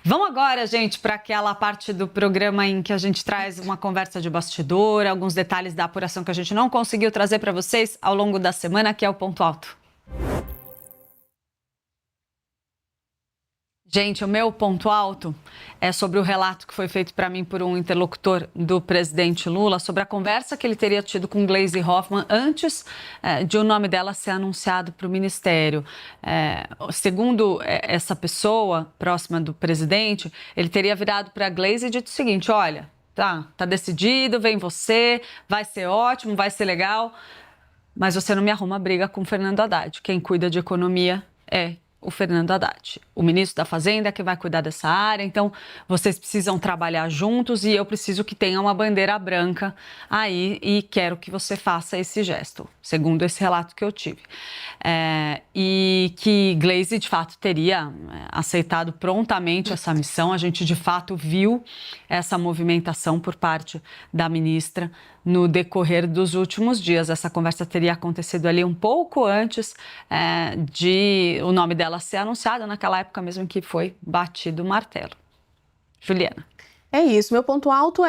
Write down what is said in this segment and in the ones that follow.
Vamos agora, gente, para aquela parte do programa em que a gente traz uma conversa de bastidor, alguns detalhes da apuração que a gente não conseguiu trazer para vocês ao longo da semana, que é o Ponto Alto. Gente, o meu ponto alto é sobre o relato que foi feito para mim por um interlocutor do presidente Lula sobre a conversa que ele teria tido com Gleisi Hoffmann antes de o nome dela ser anunciado para o ministério. Segundo essa pessoa próxima do presidente, ele teria virado para a Gleisi e dito o seguinte: olha, tá decidido, vem você, vai ser ótimo, vai ser legal, mas você não me arruma briga com o Fernando Haddad. Quem cuida de economia é o Fernando Haddad, o ministro da Fazenda, que vai cuidar dessa área. Então, vocês precisam trabalhar juntos e eu preciso que tenha uma bandeira branca aí e quero que você faça esse gesto, segundo esse relato que eu tive. E que Gleisi, de fato, teria aceitado prontamente essa missão. A gente, de fato, viu essa movimentação por parte da ministra no decorrer dos últimos dias. Essa conversa teria acontecido ali um pouco antes de o nome dela ser anunciado, naquela época mesmo em que foi batido o martelo. Juliana. É isso, meu ponto alto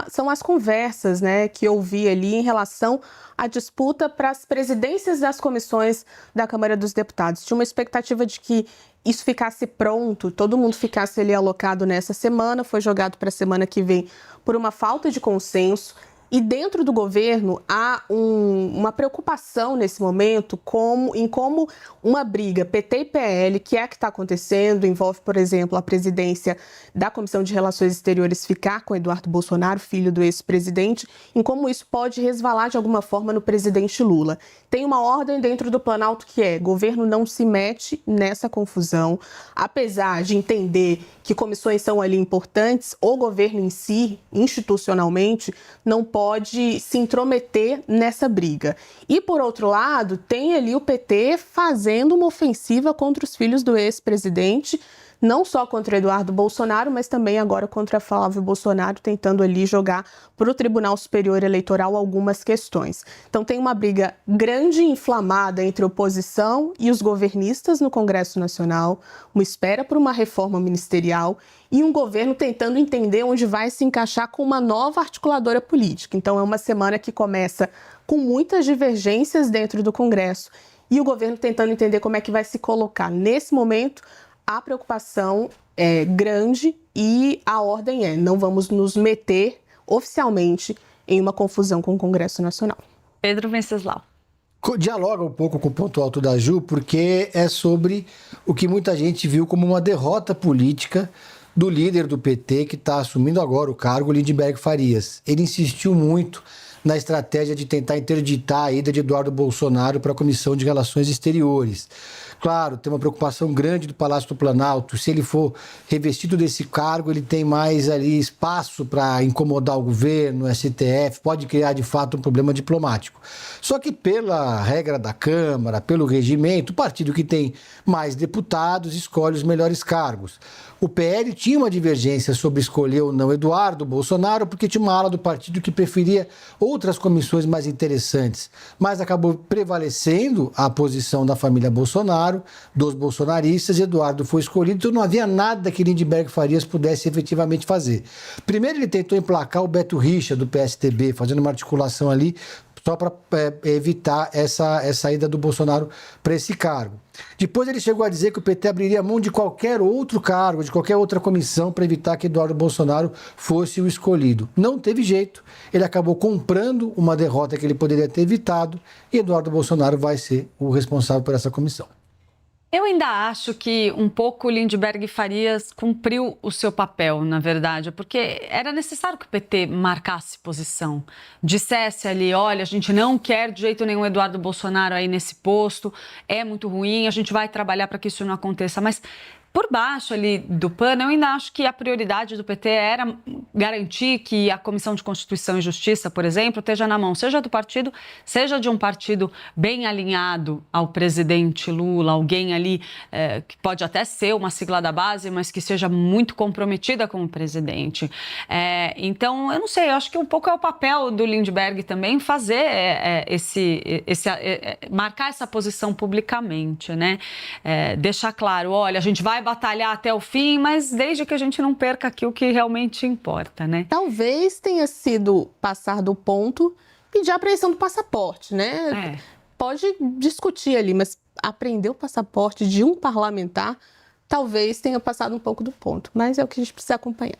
são as conversas, né, que eu vi ali em relação à disputa para as presidências das comissões da Câmara dos Deputados. Tinha uma expectativa de que isso ficasse pronto, todo mundo ficasse ali alocado nessa semana, foi jogado para a semana que vem por uma falta de consenso. E dentro do governo há uma preocupação nesse momento em como uma briga PT e PL, que é a que está acontecendo, envolve, por exemplo, a presidência da Comissão de Relações Exteriores ficar com Eduardo Bolsonaro, filho do ex-presidente, em como isso pode resvalar de alguma forma no presidente Lula. Tem uma ordem dentro do Planalto que é: governo não se mete nessa confusão, apesar de entender que comissões são ali importantes, o governo em si, institucionalmente, não pode se intrometer nessa briga. E, por outro lado, tem ali o PT fazendo uma ofensiva contra os filhos do ex-presidente, não só contra Eduardo Bolsonaro, mas também agora contra Flávio Bolsonaro, tentando ali jogar para o Tribunal Superior Eleitoral algumas questões. Então tem uma briga grande e inflamada entre a oposição e os governistas no Congresso Nacional, uma espera por uma reforma ministerial e um governo tentando entender onde vai se encaixar com uma nova articuladora política. Então é uma semana que começa com muitas divergências dentro do Congresso e o governo tentando entender como é que vai se colocar. Nesse momento, a preocupação é grande e a ordem é: não vamos nos meter oficialmente em uma confusão com o Congresso Nacional. Pedro Venceslau. Dialoga um pouco com o ponto alto da Ju, porque é sobre o que muita gente viu como uma derrota política do líder do PT, que está assumindo agora o cargo, Lindenberg Farias. Ele insistiu muito na estratégia de tentar interditar a ida de Eduardo Bolsonaro para a Comissão de Relações Exteriores. Claro, tem uma preocupação grande do Palácio do Planalto. Se ele for revestido desse cargo, ele tem mais ali espaço para incomodar o governo, o STF, pode criar de fato um problema diplomático. Só que pela regra da Câmara, pelo regimento, o partido que tem mais deputados escolhe os melhores cargos. O PL tinha uma divergência sobre escolher ou não Eduardo Bolsonaro, porque tinha uma ala do partido que preferia outras comissões mais interessantes, mas acabou prevalecendo a posição da família Bolsonaro, dos bolsonaristas. Eduardo foi escolhido, então não havia nada que Lindenberg Farias pudesse efetivamente fazer. Primeiro ele tentou emplacar o Beto Richa, do PSDB, fazendo uma articulação ali, só para evitar essa ida do Bolsonaro para esse cargo. Depois ele chegou a dizer que o PT abriria mão de qualquer outro cargo, de qualquer outra comissão, para evitar que Eduardo Bolsonaro fosse o escolhido. Não teve jeito, ele acabou comprando uma derrota que ele poderia ter evitado e Eduardo Bolsonaro vai ser o responsável por essa comissão. Eu ainda acho que um pouco Lindenberg Farias cumpriu o seu papel, na verdade, porque era necessário que o PT marcasse posição, dissesse ali: olha, a gente não quer de jeito nenhum Eduardo Bolsonaro aí nesse posto, é muito ruim, a gente vai trabalhar para que isso não aconteça, mas por baixo ali do pano, eu ainda acho que a prioridade do PT era garantir que a Comissão de Constituição e Justiça, por exemplo, esteja na mão, seja do partido, seja de um partido bem alinhado ao presidente Lula, alguém ali que pode até ser uma sigla da base, mas que seja muito comprometida com o presidente. Então, eu não sei, eu acho que um pouco é o papel do Lindenberg também fazer marcar essa posição publicamente, né? Deixar claro: olha, a gente vai batalhar até o fim, mas desde que a gente não perca aqui o que realmente importa, né? Talvez tenha sido passar do ponto, pedir a apreensão do passaporte, né? Pode discutir ali, mas apreender o passaporte de um parlamentar talvez tenha passado um pouco do ponto, mas é o que a gente precisa acompanhar.